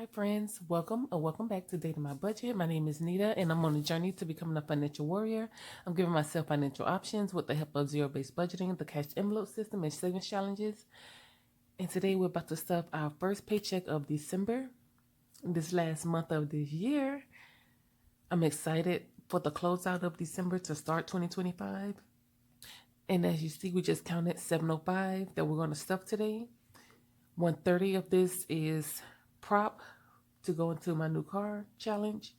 Hi friends, welcome back to Dating My Budget. My name is Nita and I'm on a journey to becoming a financial warrior. I'm giving myself financial options with the help of zero-based budgeting, the cash envelope system, and savings challenges. And today we're about to stuff our first paycheck of December, this last month of this year. I'm excited for the closeout of December to start 2025. And as you see, we just counted 705 that we're going to stuff today. 130 of this is prop to go into my new car challenge.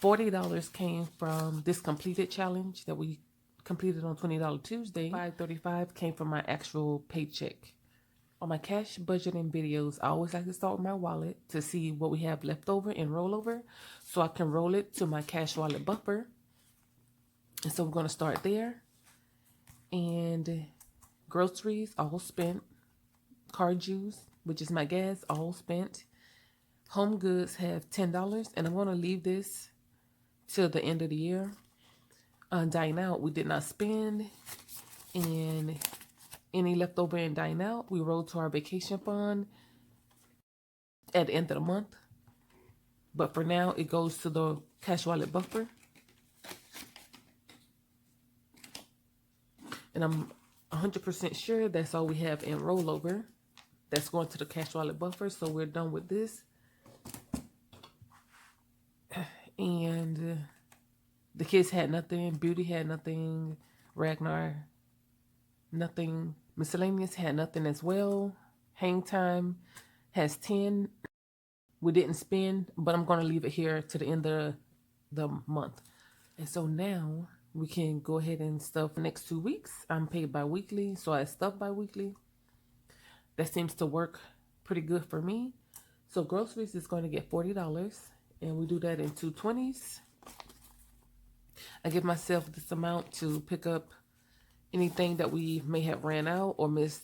$40 came from this completed challenge that we completed on $20 Tuesday. $5.35 came from my actual paycheck. On my cash budgeting videos, I always like to start with my wallet to see what we have left over and rollover so I can roll it to my cash wallet buffer. And so we're going to start there. And groceries, all spent. Car juice, which is my gas, all spent. Home goods have $10, and I'm going to leave this till the end of the year. Dine out, we did not spend, and any leftover in dine out, we rolled to our vacation fund at the end of the month. But for now, it goes to the cash wallet buffer. And I'm 100% sure that's all we have in rollover. That's going to the cash wallet buffer, so we're done with this. And the kids had nothing. Beauty had nothing. Ragnar, nothing. Miscellaneous had nothing as well. Hang time has 10. We didn't spend, but I'm going to leave it here to the end of the month. And so now we can go ahead and stuff the next 2 weeks. I'm paid bi-weekly, so I stuff bi-weekly. That seems to work pretty good for me. So groceries is going to get $40, and we do that in 2 20s. I give myself this amount to pick up anything that we may have ran out or missed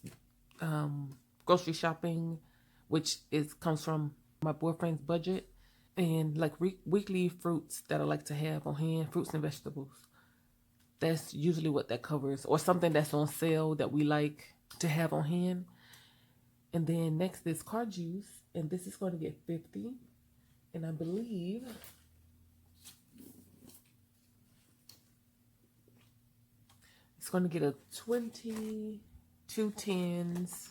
grocery shopping, which comes from my boyfriend's budget, and like weekly fruits that I like to have on hand, fruits and vegetables. That's usually what that covers, or something that's on sale that we like to have on hand. And then next is car juice, and this is going to get 50. And I believe it's going to get a 20, 2 10s,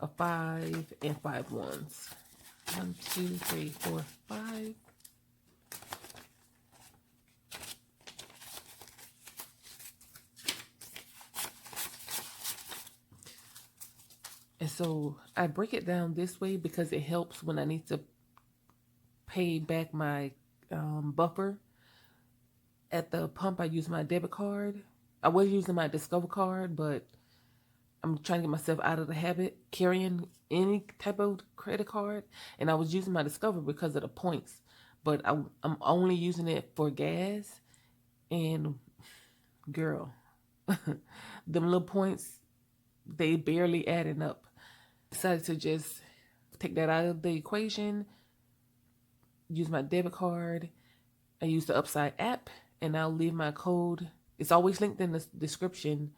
a 5, and 5 1s. 1, 2, 3, 4, 5. And so I break it down this way because it helps when I need to pay back my buffer. At the pump, I use my debit card. I was using my Discover card, but I'm trying to get myself out of the habit carrying any type of credit card. And I was using my Discover because of the points. But I'm only using it for gas. And girl, them little points, they barely adding up. Decided to just take that out of the equation, use my debit card. I use the Upside app, and I'll leave my code. It's always linked in the description,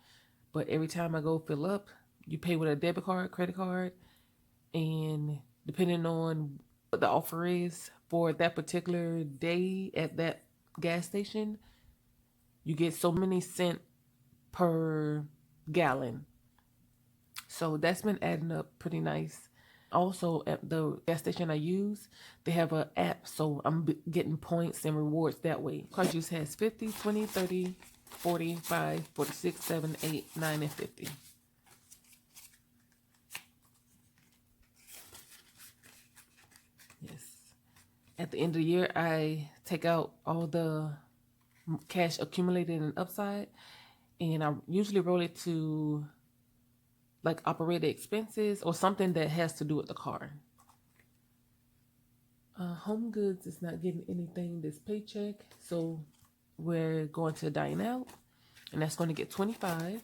but every time I go fill up, you pay with a debit card, credit card, and depending on what the offer is for that particular day at that gas station, you get so many cents per gallon. So that's been adding up pretty nice. Also, at the gas station I use, they have an app, so I'm getting points and rewards that way. Car juice has 50, 20, 30, 40, 5, 46, 7, 8, 9, and 50. Yes. At the end of the year, I take out all the cash accumulated in Upside, and I usually roll it to like operating expenses or something that has to do with the car. Home goods is not getting anything this paycheck, so we're going to dine out, and that's going to get 25.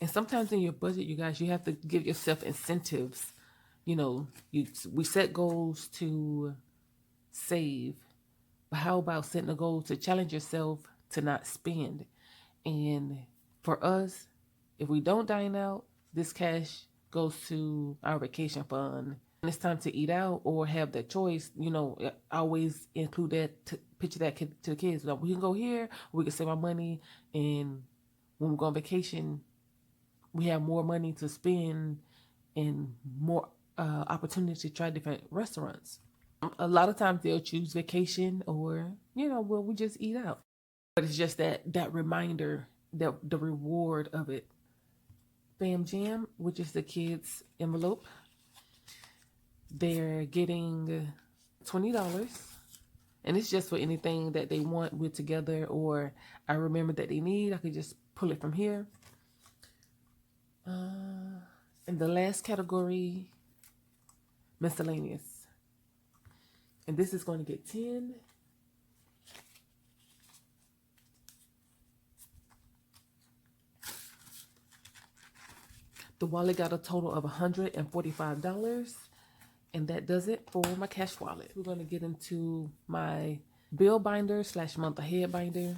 And sometimes in your budget, you guys, you have to give yourself incentives. You know, we set goals to save, but how about setting a goal to challenge yourself to not spend? And for us, if we don't dine out, this cash goes to our vacation fund. When it's time to eat out or have that choice, you know, I always include that, picture that to the kids. Like, we can go here, we can save our money, and when we go on vacation, we have more money to spend and more opportunity to try different restaurants. A lot of times they'll choose vacation or, you know, well, we just eat out. But it's just that reminder, that the reward of it. Bam Jam, which is the kids' envelope, they're getting $20. And it's just for anything that they want with together, or I remember that they need. I could just pull it from here. And the last category, miscellaneous. And this is going to get 10. The wallet got a total of $145. And that does it for my cash wallet. We're going to get into my bill binder / month ahead binder.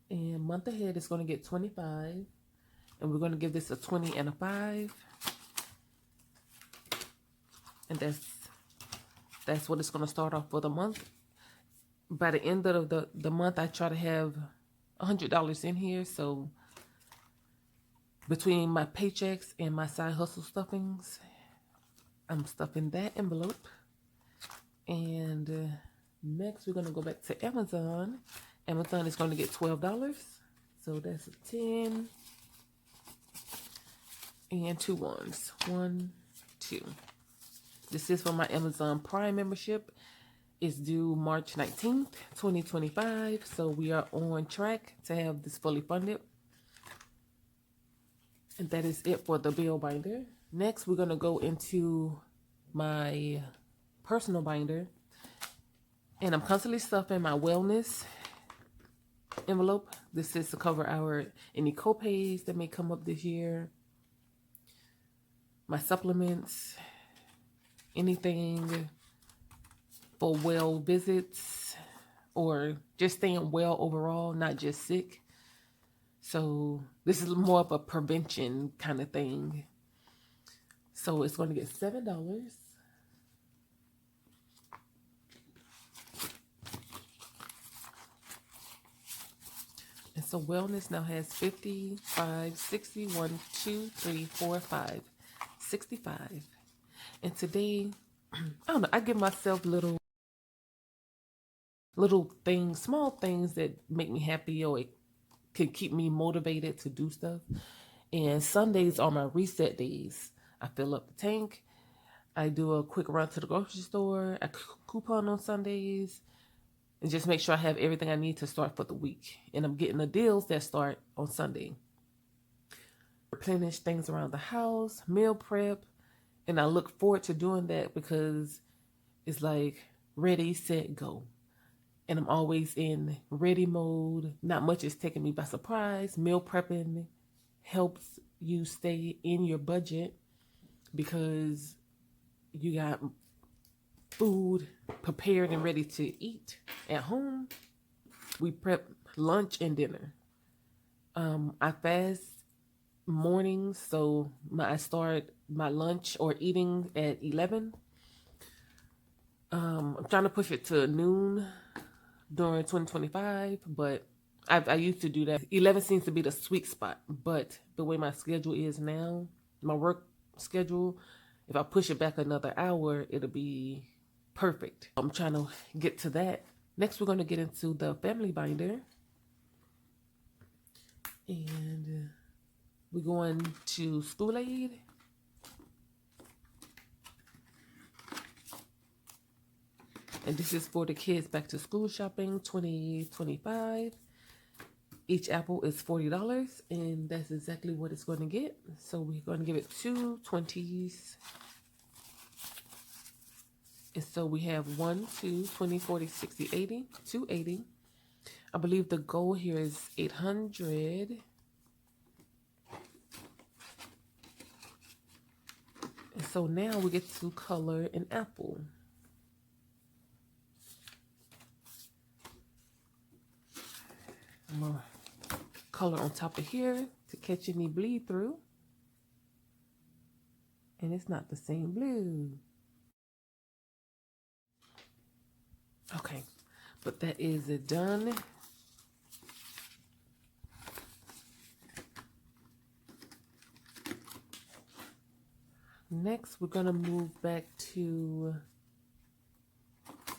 And month ahead is going to get 25. And we're going to give this a 20 and a 5. And that's what it's going to start off for the month. By the end of the month, I try to have $100 in here. So between my paychecks and my side hustle stuffings, I'm stuffing that envelope. And next, we're going to go back to Amazon. Amazon is going to get $12. So that's a 10. And 2 ones. 1, 2. This is for my Amazon Prime membership. It's due March 19th, 2025. So we are on track to have this fully funded. And that is it for the bill binder. Next, we're going to go into my personal binder. And I'm constantly stuffing my wellness envelope. This is to cover any co-pays that may come up this year. My supplements, anything for well visits or just staying well overall, not just sick. So this is more of a prevention kind of thing. So it's going to get $7. And so wellness now has 55, 61, 2, 3, 4, 5, 65. And today, I don't know, I give myself little things, small things that make me happy, or it can keep me motivated to do stuff. And Sundays are my reset days. I fill up the tank. I do a quick run to the grocery store. I coupon on Sundays. And just make sure I have everything I need to start for the week. And I'm getting the deals that start on Sunday. Replenish things around the house, meal prep. And I look forward to doing that because it's like ready, set, go. And I'm always in ready mode. Not much is taking me by surprise. Meal prepping helps you stay in your budget because you got food prepared and ready to eat at home. We prep lunch and dinner. I fast mornings, so I start my lunch or eating at 11. I'm trying to push it to noon during 2025, but I used to do that. 11 seems to be the sweet spot, but the way my schedule is now, my work schedule, if I push it back another hour, it'll be perfect. I'm trying to get to that. Next, we're going to get into the family binder. And we're going to school aid. And this is for the kids back to school shopping 2025. Each apple is $40, and that's exactly what it's going to get. So we're going to give it 2 20s. And so we have 1, 2, 20, 40, 60, 80, 280. I believe the goal here is 800. And so now we get to color an apple. I'm going to color on top of here to catch any bleed through. And it's not the same blue. Okay, but that is it done. Next, we're gonna move back to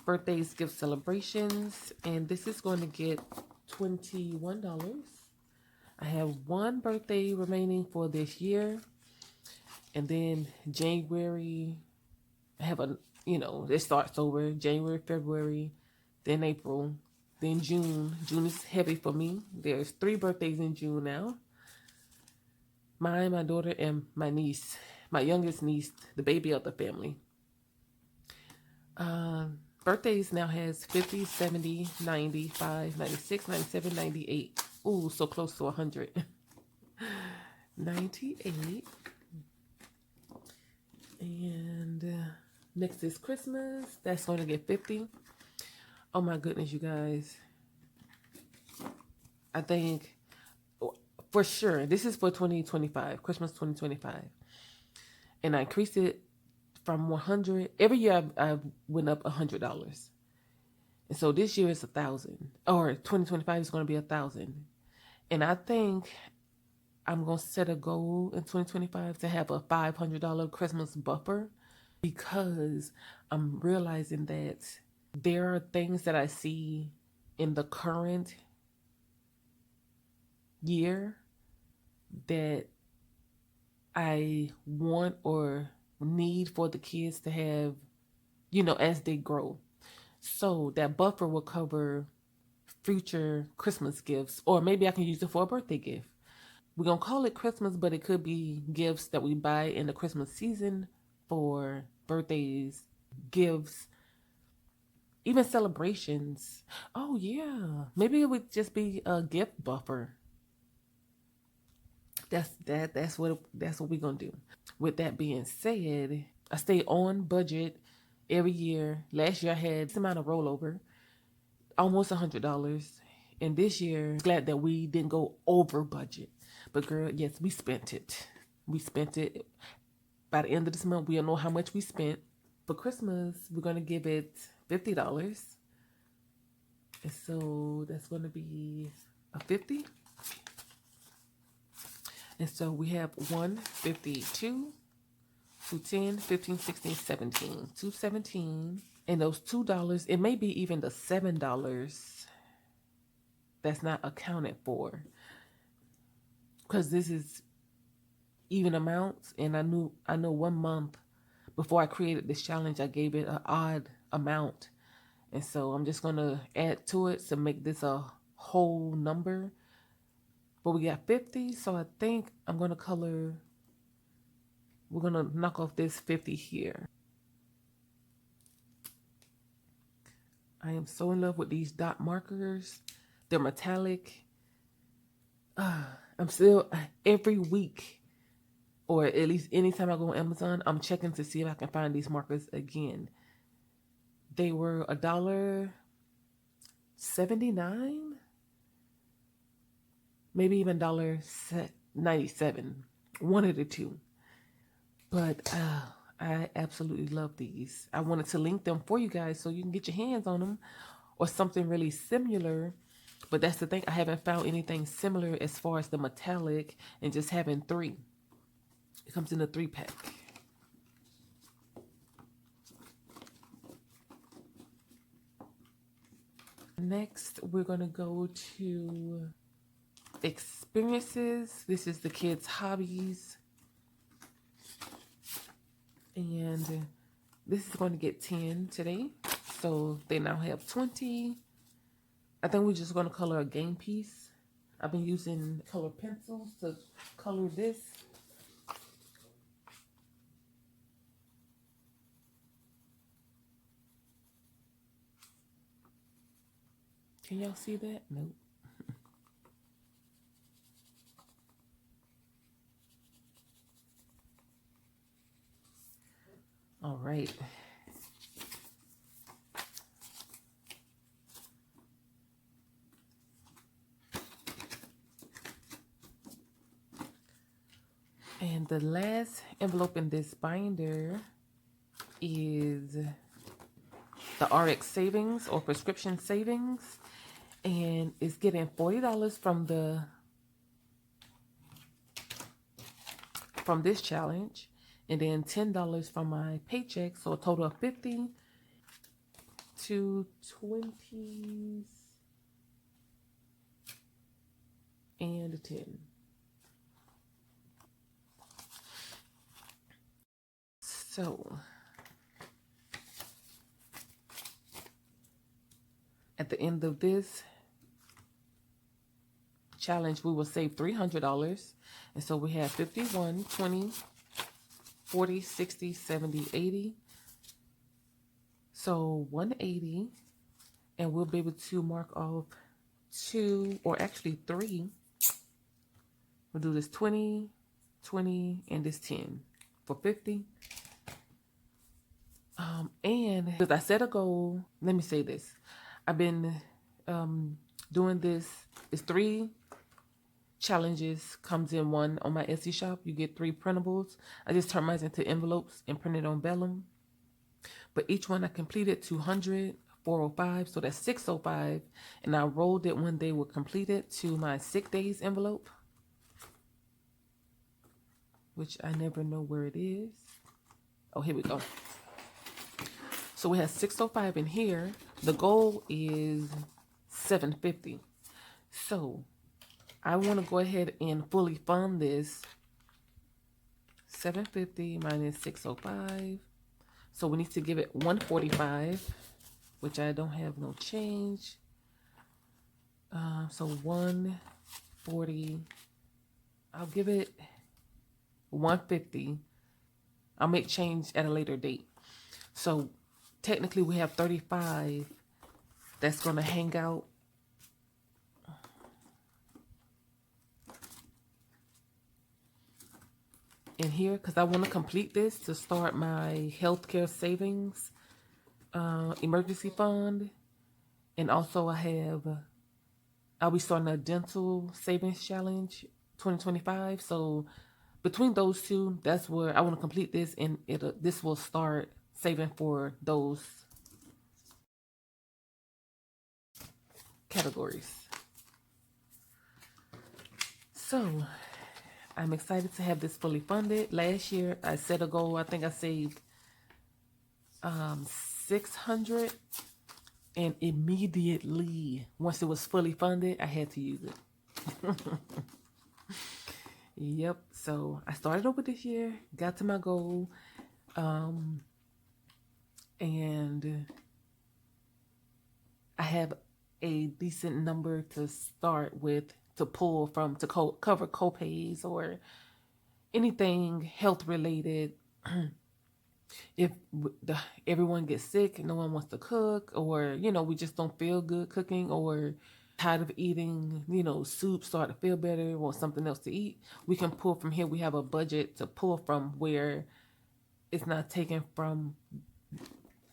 birthdays, gift celebrations, and this is going to get $21. I have one birthday remaining for this year, and then January, I have it starts over January, February, then April, then June. June is heavy for me. There's 3 birthdays in June now. Mine, my daughter, and my niece, my youngest niece, the baby of the family. Birthdays now has 50, 70, 95, 96, 97, 98. Ooh, so close to 100. 98. And next is Christmas. That's going to get 50. Oh my goodness, you guys. I think for sure, this is for 2025, Christmas 2025. And I increased it from 100. Every year I went up $100. And so this year is 1,000. Or 2025 is going to be 1,000. And I think I'm going to set a goal in 2025 to have a $500 Christmas buffer, because I'm realizing that there are things that I see in the current year that I want or need for the kids to have, as they grow. So that buffer will cover future Christmas gifts, or maybe I can use it for a birthday gift. We're going to call it Christmas, but it could be gifts that we buy in the Christmas season for birthdays, gifts, even celebrations. Oh, yeah. Maybe it would just be a gift buffer. That's what we're going to do. With that being said, I stay on budget every year. Last year I had this amount of rollover, almost $100. And this year, glad that we didn't go over budget. But girl, yes, we spent it. We spent it. By the end of this month, we'll know how much we spent. For Christmas, we're going to give it $50. And so that's going to be a 50. And so we have 152, 210, 15, 16, 17, 217. And those $2, it may be even the $7 that's not accounted for, because this is even amounts. And I know 1 month before I created this challenge, I gave it an odd amount. And so I'm just going to add to it to make this a whole number. But we got 50, so I think I'm going to color, we're going to knock off this 50 here. I am so in love with these dot markers. They're metallic. I'm still, every week, or at least anytime I go on Amazon, I'm checking to see if I can find these markers again. They were $1.79, maybe even $1.97, one of the two. But I absolutely love these. I wanted to link them for you guys so you can get your hands on them, or something really similar. But that's the thing, I haven't found anything similar as far as the metallic and just having 3. It comes in a 3-pack. Next, we're going to go to experiences. This is the kids' hobbies. And this is going to get 10 today. So they now have 20. I think we're just going to color a game piece. I've been using color pencils to color this. Can y'all see that? Nope. All right. And the last envelope in this binder is the RX savings or prescription savings. And it's getting $40 from this challenge, and then $10 from my paycheck, so a total of 50 to 20s and 10. So at the end of this challenge, we will save $300. And so we have 51, 20, 40, 60, 70, 80. So 180. And we'll be able to mark off 2, or actually 3. We'll do this 20, 20, and this 10 for 50. And because I set a goal, let me say this. I've been doing this. It's 3 challenges, comes in one on my Etsy shop. You get 3 printables. I just turn mine into envelopes and print it on vellum. But each one I completed 200, 405, so that's 605. And I rolled it when they were completed to my sick days envelope, which I never know where it is. Oh, here we go. So we have 605 in here. The goal is 750. So I want to go ahead and fully fund this. 750 minus 605. So we need to give it 145, which I don't have no change. So 140. I'll give it 150. I'll make change at a later date. So technically we have 35 that's going to hang out. In here, because I want to complete this to start my healthcare savings emergency fund. And also I'll be starting a dental savings challenge 2025. So between those two, that's where I want to complete this, and this will start saving for those categories. So I'm excited to have this fully funded. Last year I set a goal. I think I saved 600, and immediately once it was fully funded, I had to use it. Yep. So I started over this year, got to my goal, and I have a decent number to start with, to pull from, to cover copays or anything health related. If everyone gets sick, no one wants to cook, or we just don't feel good cooking, or tired of eating soup, start to feel better, want something else to eat, we can pull from here. We have a budget to pull from where it's not taken from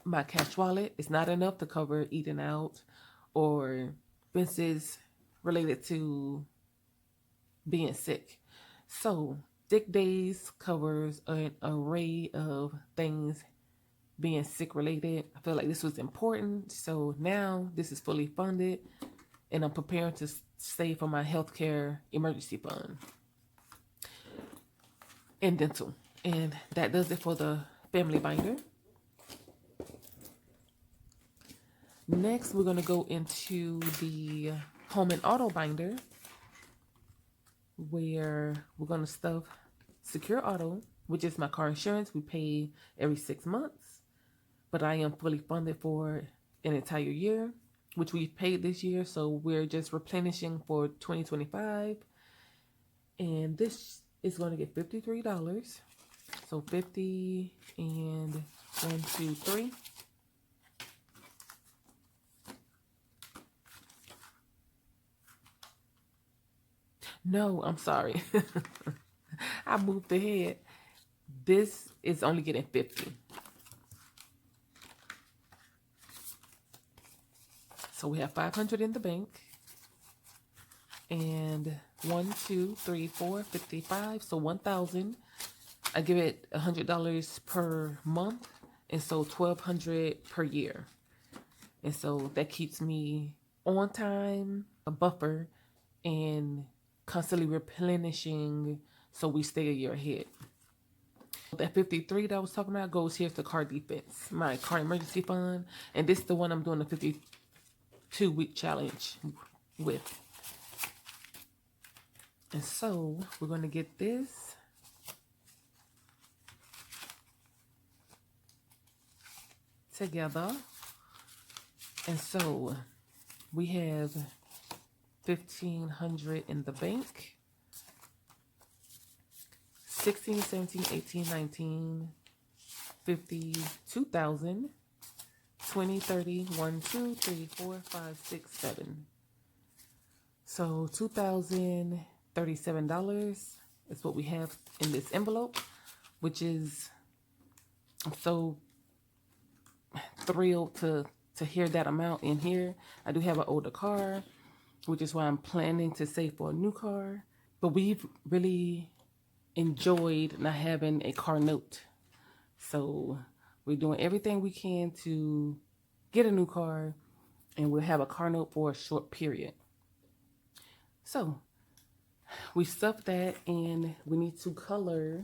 my cash wallet. It's not enough to cover eating out or expenses related to being sick. So sick days covers an array of things being sick related. I feel like this was important. So now this is fully funded, and I'm preparing to save for my healthcare emergency fund and dental. And that does it for the family binder. Next, we're going to go into the home and auto binder, where we're going to stuff Secure Auto, which is my car insurance. We pay every 6 months, but I am fully funded for an entire year, which we paid this year. So we're just replenishing for 2025. And this is going to get $53. So 50 and 1, 2, 3. No, I'm sorry. I moved ahead. This is only getting 50. So we have 500 in the bank, And 1, 2, 3, 4, 55. So 1,000. I give it $100 per month, and so $1,200 per year. And so that keeps me on time, a buffer, and constantly replenishing, so we stay a year ahead. That 53 that I was talking about goes here to car defense, my car emergency fund, and this is the one I'm doing the 52-week challenge with. And so we're going to get this. Together. And so we have $1,500 in the bank. 16, 17, 18, 19, 50, 2,000, 20, 30, 1, 2, 3, 4, 5, 6, 7. So $2,037 is what we have in this envelope, which is, I'm so thrilled to hear that amount in here. I do have an older car, which is why I'm planning to save for a new car. But we've really enjoyed not having a car note. So we're doing everything we can to get a new car, and we'll have a car note for a short period. So we stuffed that, and we need to color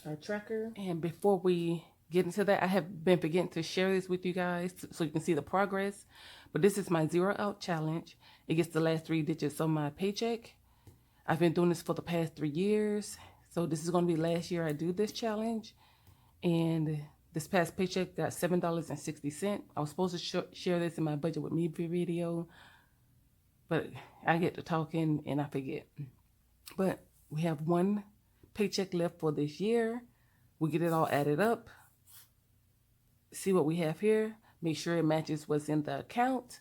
our tracker. And before we get into that, I have been forgetting to share this with you guys so you can see the progress. But this is my 0 out challenge. It gets the last 3 digits of my paycheck. I've been doing this for the past 3 years. So this is going to be last year I do this challenge. And this past paycheck got $7.60. I was supposed to share this in my budget with me video, but I get to talking and I forget. But we have 1 paycheck left for this year. We get it all added up. See what we have here. Make sure it matches what's in the account.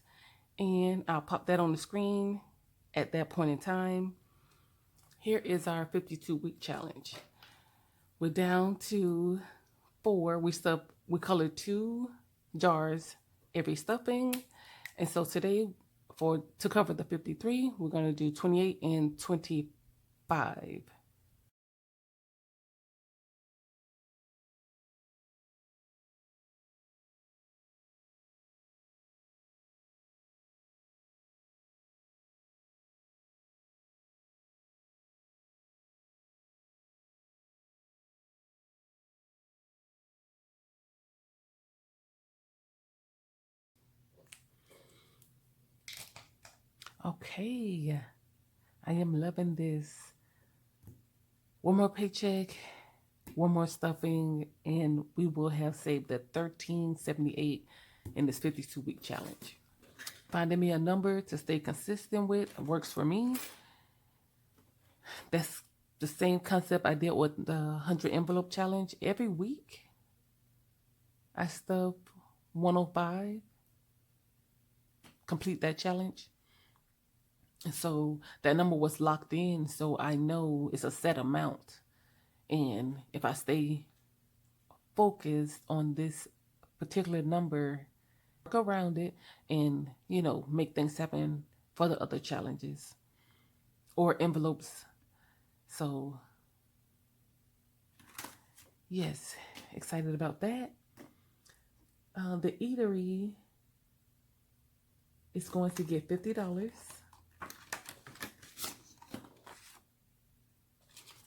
And I'll pop that on the screen at that point in time. Here is our 52-week challenge. We're down to 4. We colored 2 jars every stuffing. And so today, to cover the 53, we're going to do 28 and 25. Okay, I am loving this. 1 more paycheck, 1 more stuffing, and we will have saved the $13.78 in this 52-week challenge. Finding me a number to stay consistent with works for me. That's the same concept I did with the 100 envelope challenge. Every week, I stuff 105, complete that challenge. And so that number was locked in, so I know it's a set amount. And if I stay focused on this particular number, work around it and, make things happen for the other challenges or envelopes. So, yes, excited about that. The eatery is going to get $50.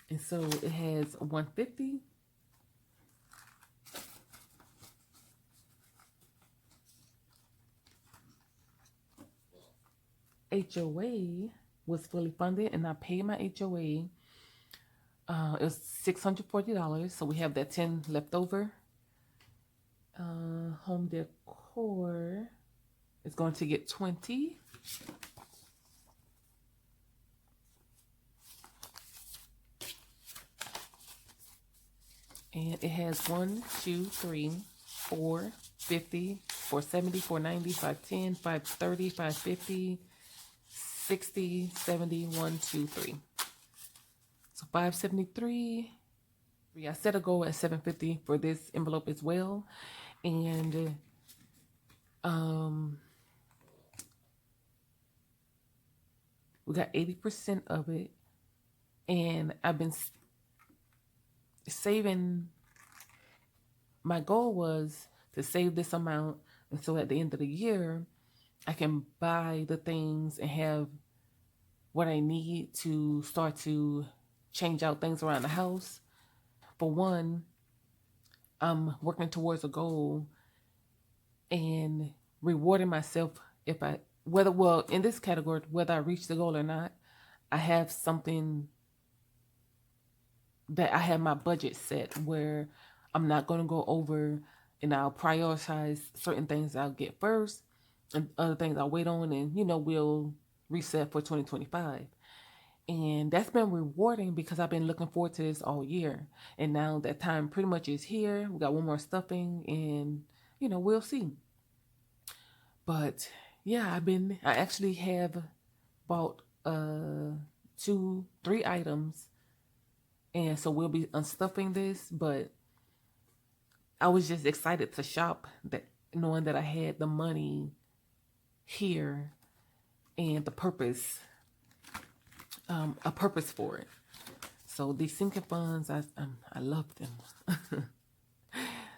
And so it has $150. HOA was fully funded, and I paid my HOA. It was $640, so we have that 10 left over. Home decor is going to get 20. And it has 1, 2, 3, 4, 50, 470, 490, 510, 530, 550, 60, 70, 1, 2, 3. So 573. I set a goal at 750 for this envelope as well. And We got 80% of it. And I've been saving. My goal was to save this amount. And so at the end of the year, I can buy the things and have what I need to start to change out things around the house. For one, I'm working towards a goal and rewarding myself if I, whether, well, in this category, whether I reach the goal or not, I have something that I have my budget set where I'm not going to go over, and I'll prioritize certain things I'll get first and other things I'll wait on, and, we'll reset for 2025. And that's been rewarding because I've been looking forward to this all year. And now that time pretty much is here. We got one more stuffing and, we'll see. But yeah, I actually have bought 2, 3 items. And so we'll be unstuffing this, but I was just excited to shop, that knowing that I had the money here and the purpose, a purpose for it. So these sinking funds, I love them.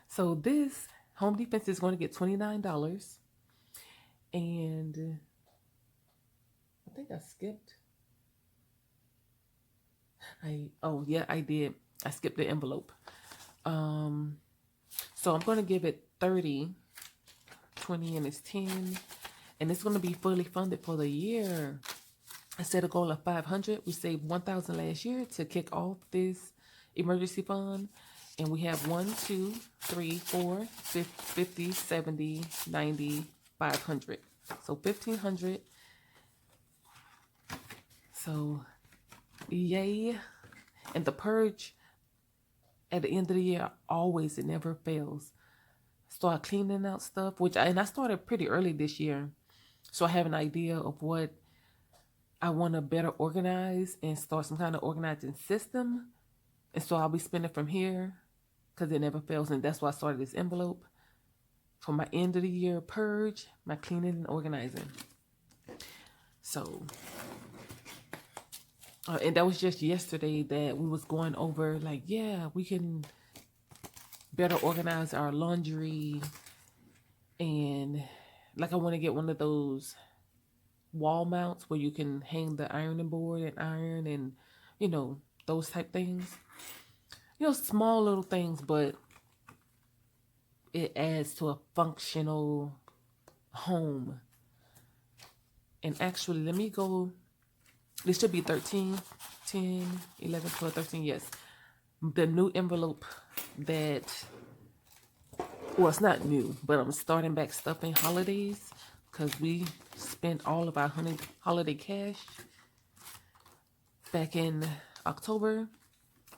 So this home defense is going to get $29, and I think I skipped. I did. I skipped the envelope. So I'm going to give it 30, 20, and it's 10. And it's going to be fully funded for the year. I set a goal of 500. We saved 1,000 last year to kick off this emergency fund. And we have 1, 2, 3, 4, 50, 70, 90, 500. So 1,500. So, yay. And the purge at the end of the year, it never fails. Start cleaning out stuff, and I started pretty early this year. So I have an idea of what I want to better organize and start some kind of organizing system. And so I'll be spending from here because it never fails. And that's why I started this envelope for my end of the year purge, my cleaning and organizing. So, and that was just yesterday that we was going over, like, yeah, we can better organize our laundry. And like, I want to get one of those wall mounts where you can hang the ironing board and iron and, those type things. Small little things, but it adds to a functional home. And actually, let me go. This should be 13, 10, 11, 12, 13, yes. The new envelope it's not new, but I'm starting back stuffing holidays because we spent all of our holiday cash back in October.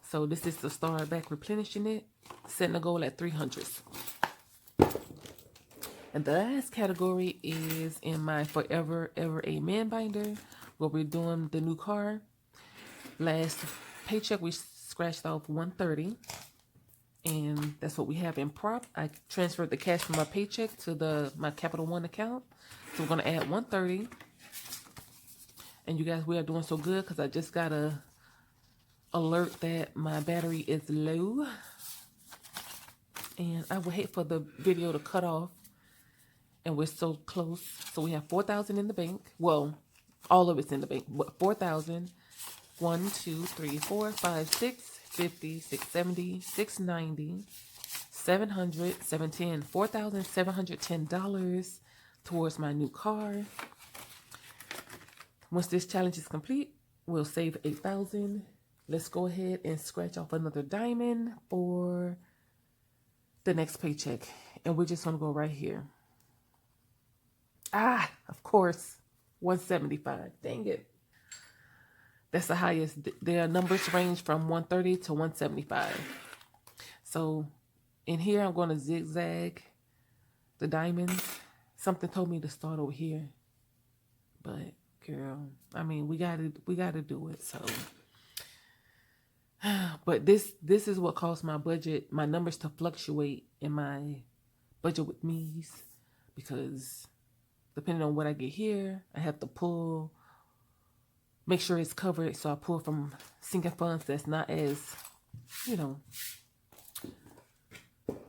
So this is to start back replenishing it, setting a goal at 300. And the last category is in my Forever Ever Amen binder, where we're doing the new car. Last paycheck, we scratched off $130, and that's what we have in prop. I transferred the cash from my paycheck to my Capital One account, so we're going to add $130. And you guys, we are doing so good because I just got a alert that my battery is low, and I would hate for the video to cut off, and we're so close. So we have $4,000 in the bank. Well, all of it's in the bank, but 4,000. 1, 2, 3, 4, 5, 6, 50, 670, 690, 700, 710, $4,710 towards my new car. Once this challenge is complete, we'll save 8,000. Let's go ahead and scratch off another diamond for the next paycheck. And we're just going to go right here. Of course, 175. Dang it. That's the highest. Their numbers range from 130 to 175. So in here, I'm going to zigzag the diamonds. Something told me to start over here. But girl, I mean, we gotta do it. So, but this is what caused my budget, my numbers to fluctuate in my budget with me's, because depending on what I get here, I have to pull make sure it's covered. So I pull from sinking funds that's not as, you know,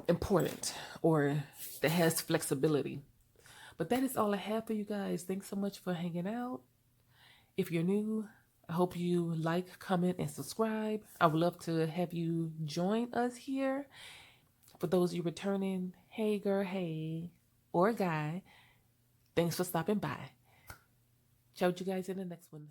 important or that has flexibility. But that is all I have for you guys. Thanks so much for hanging out. If you're new, I hope you like, comment, and subscribe. I would love to have you join us here. For those of you returning, hey girl, hey, or guy, thanks for stopping by. Ciao, you guys in the next one.